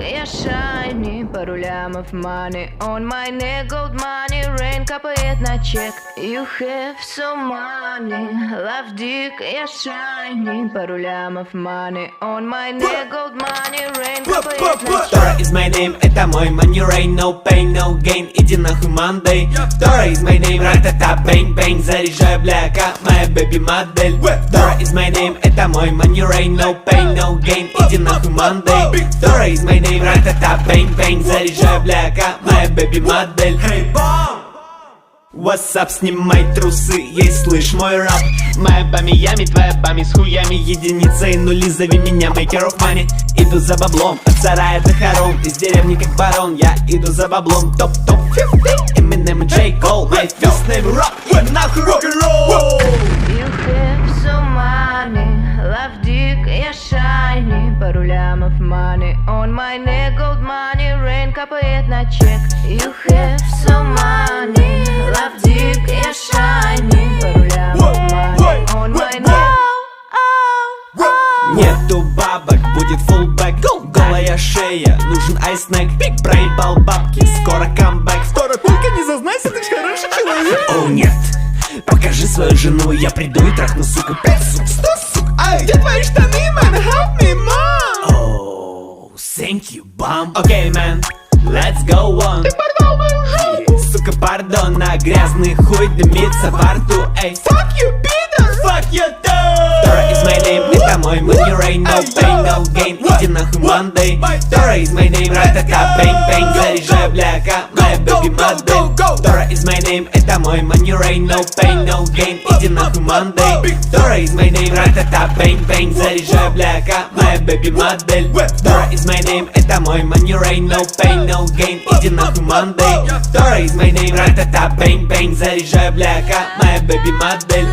я shiny, пару лямов money on my neck, gold money, rain капает на чек. You have so money, love dick, я shiny, пару лямов money on my neck, gold money, rain капает на чек. Dora is my name, это мой money rain, no pain, no gain, иди нахуй Monday. Dora is my name, ра-та-та, бэнг-бэнг, заряжаю бляка, моя baby модель. Dora is my name, это мой money rain, no pain, no gain, иди нахуй Monday. Dora is my name, ра-та-та, бэнг-бэнг, заряжаю бляка, моя baby модель. Hey, bomb! What's up, снимай трусы, ей слышь мой рап. Моя бами ями, твоя бами с хуями, единицы и нули, зови меня maker of money. Иду за баблом, от сарая до хором, из деревни как барон, я иду за баблом. Топ-топ 50, Eminem и J. Cole, my first name rock, и нахуй рок-н-ролл. You have so money, love dick, я shiny, пару лямов money on my neck, gold money, rain капает на чек. You have so money, love dick, я shiny, пару лямов money on my neck. Нету бабок, будет фулбэк, голая шея, нужен айснэк. Проебал бабки, скоро камбэк. Только не зазнайся, ты ж хороший человек. О нет, покажи свою жену, я приду и трахну, сука, 5 сук, 100 сук. Ай, где твои штаны, man? Help me, mom. Oh, thank you, bum. Okay, man, let's go on. Ты порвал мою жопу. Сука, пардон, на грязный хуй дымится во рту, эй. Fuck you, Peter. Fuck you, dude. Dora is my name, это мой money rain, no pain, no gain, иди нахуй Monday. Dora is my name, ра-та-та, бэнг-бэнг, заряжаю бляка, моя baby модель. Dora is my name, это мой money rain, no pain, no gain, иди нахуй Monday. Dora is my name, ра-та-та, бэнг-бэнг, заряжаю бляка, моя baby модель. Dora is my name, это мой money rain, no pain, no gain, иди нахуй Monday. Dora is my name, ра-та-та, бэнг-бэнг, заряжаю бляка, моя baby модель.